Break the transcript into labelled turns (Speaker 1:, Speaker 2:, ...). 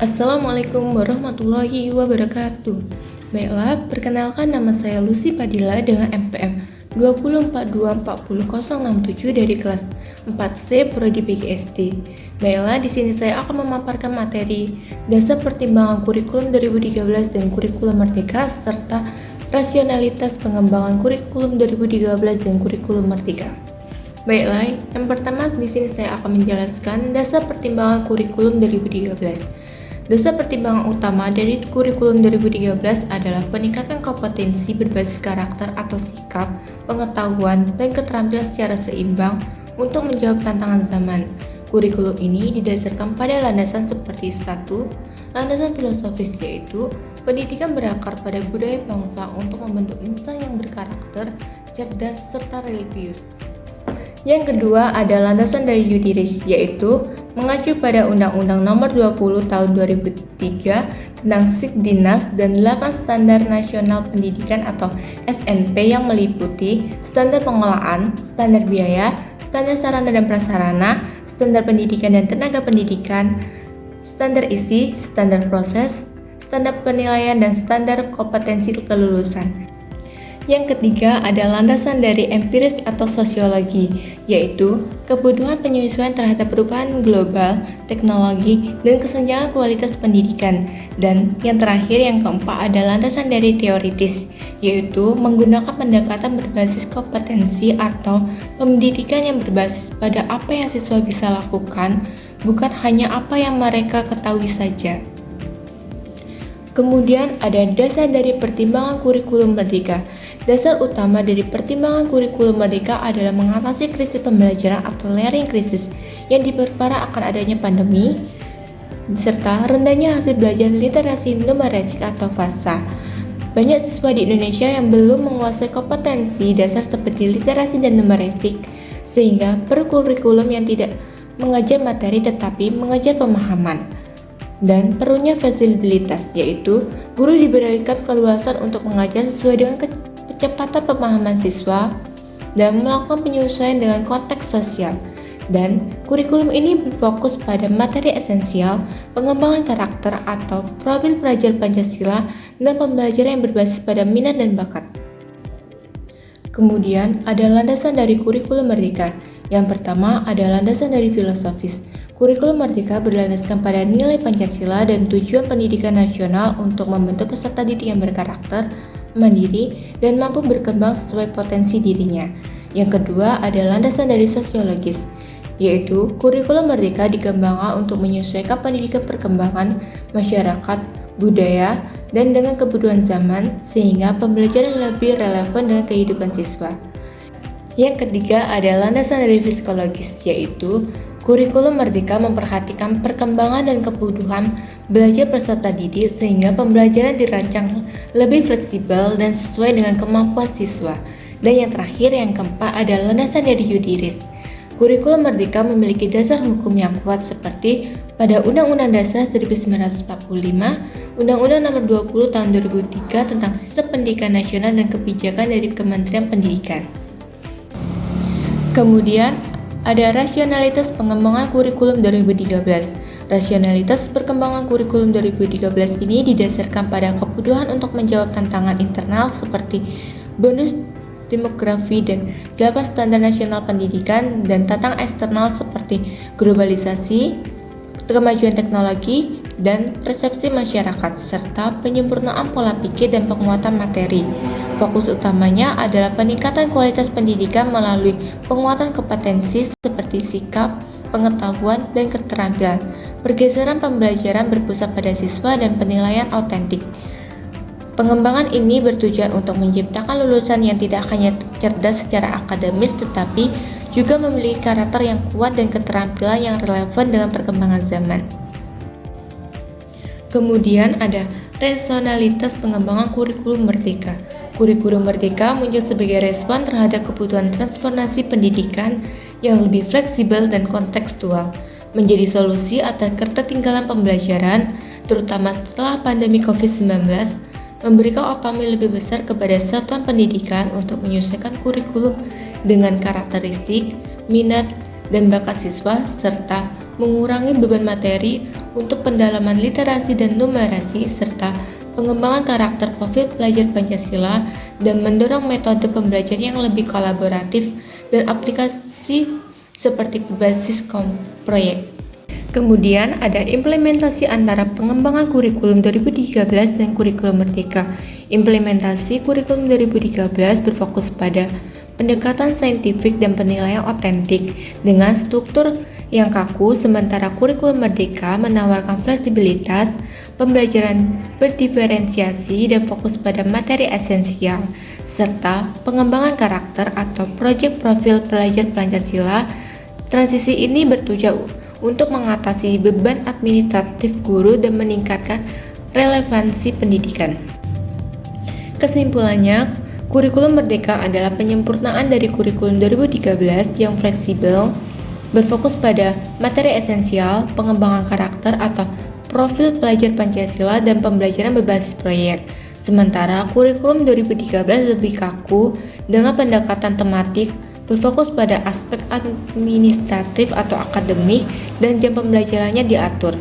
Speaker 1: Assalamualaikum warahmatullahi wabarakatuh. Baiklah, perkenalkan nama saya Lucy Padilla dengan MPM 20424067 dari kelas 4C Prodi PGSD. Baiklah, di sini saya akan memaparkan materi dasar pertimbangan kurikulum 2013 dan kurikulum merdeka serta rasionalitas pengembangan kurikulum 2013 dan kurikulum merdeka. Baiklah, yang pertama di sini saya akan menjelaskan dasar pertimbangan kurikulum 2013. Dasar pertimbangan utama dari kurikulum 2013 adalah peningkatan kompetensi berbasis karakter atau sikap, pengetahuan, dan keterampilan secara seimbang untuk menjawab tantangan zaman. Kurikulum ini didasarkan pada landasan seperti 1. Landasan filosofis yaitu pendidikan berakar pada budaya bangsa untuk membentuk insan yang berkarakter, cerdas, serta religius. Yang kedua ada landasan dari Yudiris, yaitu mengacu pada Undang-Undang Nomor 20 Tahun 2003 tentang Sikdinas dan 8 Standar Nasional Pendidikan atau SNP yang meliputi standar pengolahan, standar biaya, standar sarana dan prasarana, standar pendidikan dan tenaga pendidikan, standar isi, standar proses, standar penilaian, dan standar kompetensi kelulusan. Yang ketiga ada landasan dari empiris atau sosiologi, yaitu kebutuhan penyesuaian terhadap perubahan global, teknologi, dan kesenjangan kualitas pendidikan. Dan yang terakhir, yang keempat ada landasan dari teoritis, yaitu menggunakan pendekatan berbasis kompetensi atau pendidikan yang berbasis pada apa yang siswa bisa lakukan, bukan hanya apa yang mereka ketahui saja. Kemudian ada dasar dari pertimbangan kurikulum merdeka. Dasar utama dari pertimbangan kurikulum merdeka adalah mengatasi krisis pembelajaran atau layering krisis yang diperparah akan adanya pandemi, serta rendahnya hasil belajar literasi numerisik atau FASA. Banyak siswa di Indonesia yang belum menguasai kompetensi dasar seperti literasi dan numerisik, sehingga perlu kurikulum yang tidak mengajar materi tetapi mengajar pemahaman. Dan perlunya fleksibilitas, yaitu guru diberikan keluasan untuk mengajar sesuai dengan kecepatan pemahaman siswa dan melakukan penyesuaian dengan konteks sosial. Dan kurikulum ini berfokus pada materi esensial, pengembangan karakter atau profil pelajar Pancasila, dan pembelajaran yang berbasis pada minat dan bakat. Kemudian ada landasan dari kurikulum merdeka. Yang pertama ada landasan dari filosofis. Kurikulum merdeka berlandaskan pada nilai Pancasila dan tujuan pendidikan nasional untuk membentuk peserta didik yang berkarakter, mandiri, dan mampu berkembang sesuai potensi dirinya. Yang kedua ada landasan dari sosiologis, yaitu kurikulum merdeka dikembangkan untuk menyesuaikan pendidikan perkembangan masyarakat, budaya, dan dengan kebutuhan zaman sehingga pembelajaran lebih relevan dengan kehidupan siswa. Yang ketiga ada landasan dari psikologis, yaitu kurikulum merdeka memperhatikan perkembangan dan kebutuhan belajar peserta didik sehingga pembelajaran dirancang lebih fleksibel dan sesuai dengan kemampuan siswa. Dan yang terakhir, yang keempat ada landasan dari Yudiris. Kurikulum merdeka memiliki dasar hukum yang kuat seperti pada Undang-Undang Dasar 1945, Undang-Undang Nomor 20 Tahun 2003 tentang Sistem Pendidikan Nasional dan kebijakan dari Kementerian Pendidikan. Kemudian ada rasionalitas pengembangan kurikulum 2013. Rasionalitas perkembangan kurikulum 2013 ini didasarkan pada kebutuhan untuk menjawab tantangan internal seperti bonus demografi dan 8 standar nasional pendidikan dan tantangan eksternal seperti globalisasi, kemajuan teknologi, dan persepsi masyarakat, serta penyempurnaan pola pikir dan penguatan materi. Fokus utamanya adalah peningkatan kualitas pendidikan melalui penguatan kompetensi seperti sikap, pengetahuan, dan keterampilan. Pergeseran pembelajaran berpusat pada siswa dan penilaian autentik. Pengembangan ini bertujuan untuk menciptakan lulusan yang tidak hanya cerdas secara akademis tetapi juga memiliki karakter yang kuat dan keterampilan yang relevan dengan perkembangan zaman. Kemudian ada rasionalitas pengembangan kurikulum merdeka. Kurikulum merdeka muncul sebagai respon terhadap kebutuhan transformasi pendidikan yang lebih fleksibel dan kontekstual, menjadi solusi atas ketertinggalan pembelajaran, terutama setelah pandemi COVID-19, memberikan otonomi lebih besar kepada satuan pendidikan untuk menyesuaikan kurikulum dengan karakteristik, minat, dan bakat siswa, serta mengurangi beban materi untuk pendalaman literasi dan numerasi, serta pengembangan karakter profil pelajar Pancasila, dan mendorong metode pembelajaran yang lebih kolaboratif dan aplikasi seperti berbasis proyek. Kemudian ada implementasi antara pengembangan kurikulum 2013 dan kurikulum Merdeka. Implementasi kurikulum 2013 berfokus pada pendekatan saintifik dan penilaian otentik dengan struktur yang kaku, sementara kurikulum Merdeka menawarkan fleksibilitas, pembelajaran berdiferensiasi dan fokus pada materi esensial, serta pengembangan karakter atau proyek profil pelajar Pancasila. Transisi ini bertujuan untuk mengatasi beban administratif guru dan meningkatkan relevansi pendidikan. Kesimpulannya, kurikulum Merdeka adalah penyempurnaan dari kurikulum 2013 yang fleksibel, berfokus pada materi esensial, pengembangan karakter atau profil pelajar Pancasila, dan pembelajaran berbasis proyek. Sementara kurikulum 2013 lebih kaku dengan pendekatan tematik, berfokus pada aspek administratif atau akademik, dan jam pembelajarannya diatur.